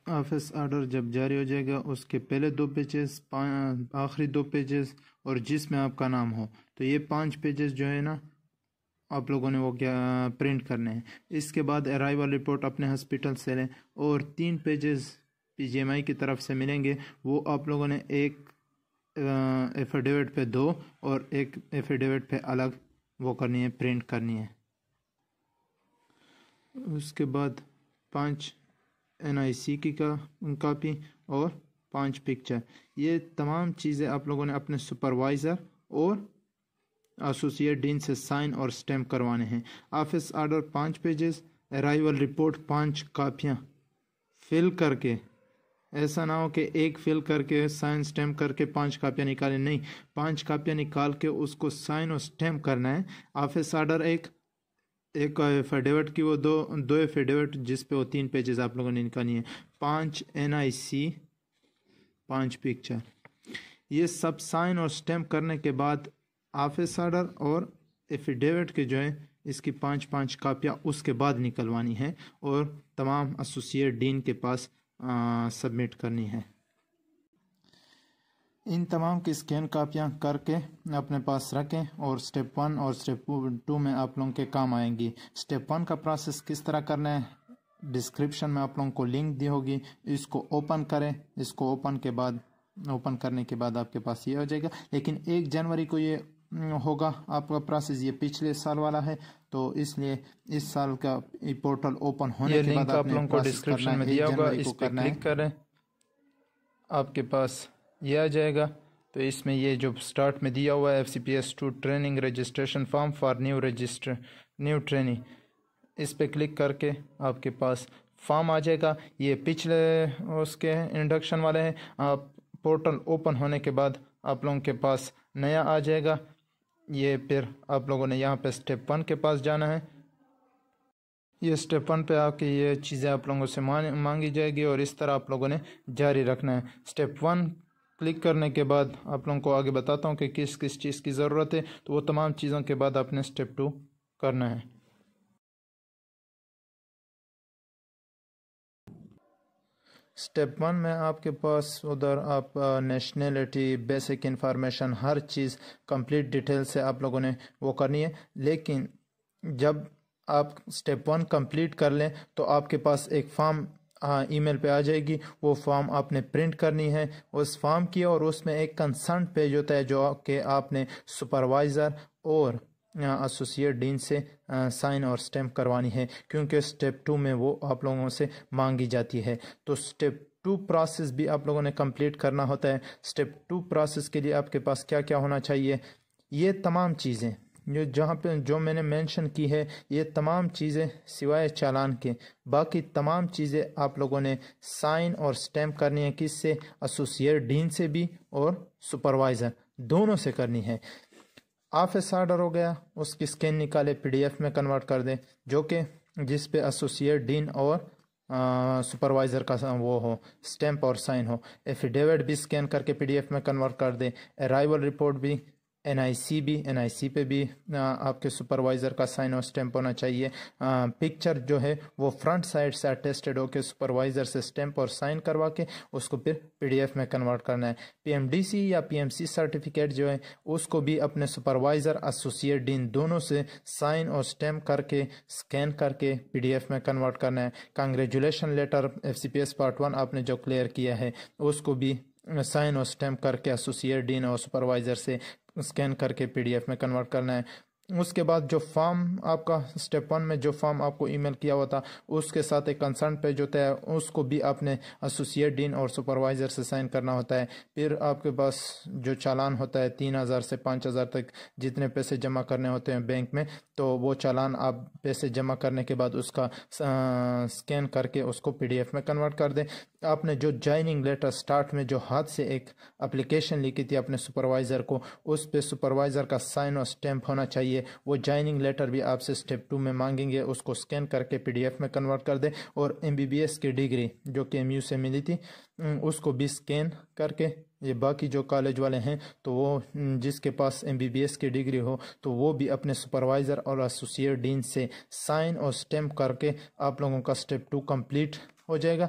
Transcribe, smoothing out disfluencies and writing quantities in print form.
Office order جب جاری ہو جائے گا اس کے پہلے 2 پیجز، آخری 2 پیجز اور جس میں آپ کا نام ہو، تو یہ 5 پیجز جو ہے نا آپ لوگوں نے وہ کیا پرنٹ کرنے ہیں۔ اس کے بعد ارائیول رپورٹ اپنے ہاسپٹل سے لیں اور 3 پیجز پی جی ایم آئی کی طرف سے ملیں گے، وہ آپ لوگوں نے ایک ایفیڈیوٹ پہ 2 اور ایک ایفیڈیوٹ پہ الگ وہ کرنی ہے، پرنٹ کرنی ہے۔ اس کے بعد 5 NIC کی کاپی اور 5 پکچر، یہ تمام چیزیں آپ لوگوں نے اپنے سپروائزر اور ایسوسیٹ ڈین سے سائن اور سٹیمپ کروانے ہیں۔ Office order 5 pages, arrival report 5 کاپیاں فل کر کے، ایسا نہ ہو کہ ایک فل کر کے سائن سٹیمپ کر کے 5 کاپیاں نکالیں، نہیں، 5 کاپیاں نکال کے اس کو سائن اور سٹیمپ کرنا ہے۔ آفس آرڈر ایک ایفیڈیوٹ کی وہ 2 ایفیڈیوٹ جس پہ وہ 3 پیجز آپ لوگوں نے نکالنی ہے، 5 NIC، 5 پکچر، یہ سب سائن اور سٹیمپ کرنے کے بعد آفس آرڈر اور ایفیڈیوٹ کے جو ہے اس کی 5 کاپیاں اس کے بعد نکلوانی ہے اور تمام ایسوسیٹ ڈین کے پاس سبمٹ کرنی ہے۔ ان تمام کی اسکین کاپیاں کر کے اپنے پاس رکھیں اور سٹیپ 1 اور سٹیپ 2 میں آپ لوگوں کے کام آئیں گی۔ سٹیپ 1 کا پروسیس کس طرح کرنا ہے ڈسکرپشن میں آپ لوگوں کو لنک دی ہوگی، اس کو اوپن کریں، اس کو اوپن کرنے کے بعد آپ کے پاس یہ ہو جائے گا، لیکن 1 جنوری کو یہ ہوگا آپ کا پروسیس، یہ پچھلے سال والا ہے تو اس لیے اس سال کا پورٹل اوپن ہونے کے بعد آپ لوگوں کو ڈسکرپشن میں دیا ہوگا، اس پہ کلک کریں، آپ کے پاس یہ آ جائے گا۔ تو اس میں یہ جو سٹارٹ میں دیا ہوا ہے FCPS2 training registration form for new training, اس پہ کلک کر کے آپ کے پاس فارم آ جائے گا۔ یہ پچھلے اس کے انڈکشن والے ہیں، آپ پورٹل اوپن ہونے کے بعد آپ لوگوں کے پاس نیا آ جائے گا۔ یہ پھر آپ لوگوں نے یہاں پہ سٹیپ 1 کے پاس جانا ہے، یہ سٹیپ 1 پہ آ کے یہ چیزیں آپ لوگوں سے مانگی جائے گی اور اس طرح آپ لوگوں نے جاری رکھنا ہے۔ سٹیپ 1 کلک کرنے کے بعد آپ لوگوں کو آگے بتاتا ہوں کہ کس کس چیز کی ضرورت ہے، تو وہ تمام چیزوں کے بعد آپ نے سٹیپ 2 کرنا ہے۔ سٹیپ 1 میں آپ کے پاس ادھر آپ نیشنلٹی، بیسک انفارمیشن، ہر چیز کمپلیٹ ڈیٹیل سے آپ لوگوں نے وہ کرنی ہے، لیکن جب آپ سٹیپ 1 کمپلیٹ کر لیں تو آپ کے پاس ایک فارم ای میل پہ آ جائے گی، وہ فارم آپ نے پرنٹ کرنی ہے اس فارم کی، اور اس میں ایک کنسنٹ پیج ہوتا ہے جو کہ آپ نے سپروائزر اور ایسوسیٹ ڈین سے سائن اور سٹیمپ کروانی ہے، کیونکہ سٹیپ 2 میں وہ آپ لوگوں سے مانگی جاتی ہے۔ تو سٹیپ 2 پروسیس بھی آپ لوگوں نے کمپلیٹ کرنا ہوتا ہے۔ سٹیپ 2 پروسیس کے لیے آپ کے پاس کیا کیا ہونا چاہیے، یہ تمام چیزیں جہاں پہ جو میں نے مینشن کی ہے، یہ تمام چیزیں سوائے چالان کے، باقی تمام چیزیں آپ لوگوں نے سائن اور سٹیمپ کرنی ہے، کس سے، ایسوسیٹ ڈین سے بھی اور سپروائزر دونوں سے کرنی ہے۔ آفس آرڈر ہو گیا، اس کی اسکین نکالے PDF میں کنورٹ کر دیں، جو کہ جس پہ ایسوسیٹ ڈین اور سپروائزر کا وہ ہو، سٹیمپ اور سائن ہو۔ ایفیڈیوٹ بھی اسکین کر کے PDF میں کنورٹ کر دیں۔ ارائیول رپورٹ بھی، NIC پہ بھی آپ کے سپروائزر کا سائن اور سٹیمپ ہونا چاہیے۔ پکچر جو ہے وہ فرنٹ سائڈ سے اٹیسٹڈ ہو کے سپروائزر سے سٹیمپ اور سائن کروا کے اس کو پھر PDF میں کنورٹ کرنا ہے۔ PMDC یا PMC سرٹیفکیٹ جو ہے اس کو بھی اپنے سپروائزر، ایسوسیٹ ڈین دونوں سے سائن اور سٹیمپ کر کے سکین کر کے PDF میں کنورٹ کرنا ہے۔ کنگریچولیشن لیٹر FCPS پارٹ 1 آپ نے جو کلیئر کیا ہے اس کو بھی سائن اور سٹیمپ کر کے ایسوسیٹ ڈین اور سپروائزر سے اسکین کر کے PDF میں کنورٹ کرنا ہے۔ اس کے بعد جو فارم آپ کا سٹیپ 1 میں جو فارم آپ کو ای میل کیا ہوا تھا اس کے ساتھ ایک کنسرن پیج ہوتا ہے، اس کو بھی آپ نے ایسوسیٹ ڈین اور سپروائزر سے سائن کرنا ہوتا ہے۔ پھر آپ کے پاس جو چالان ہوتا ہے 3000 سے 5000 تک جتنے پیسے جمع کرنے ہوتے ہیں بینک میں، تو وہ چالان آپ پیسے جمع کرنے کے بعد اس کا سکین کر کے اس کو PDF میں کنورٹ کر دیں۔ آپ نے جو جوائننگ لیٹر سٹارٹ میں جو ہاتھ سے ایک اپلیکیشن لکھی تھی اپنے سپروائزر کو، اس پہ سپروائزر کا سائن اور سٹیمپ ہونا چاہیے، وہ جوائننگ لیٹر بھی آپ سے سٹیپ 2 میں مانگیں گے، اس کو سکین کر کے PDF میں کنورٹ کر دیں۔ اور MBBS کی ڈگری جو کہ MU سے ملی تھی اس کو بھی سکین کر کے، یہ باقی جو کالج والے ہیں تو وہ جس کے پاس MBBS کی ڈگری ہو تو وہ بھی اپنے سپروائزر اور ایسوسیٹ ڈین سے سائن اور سٹیمپ کر کے آپ لوگوں کا سٹیپ 2 کمپلیٹ ہو جائے گا۔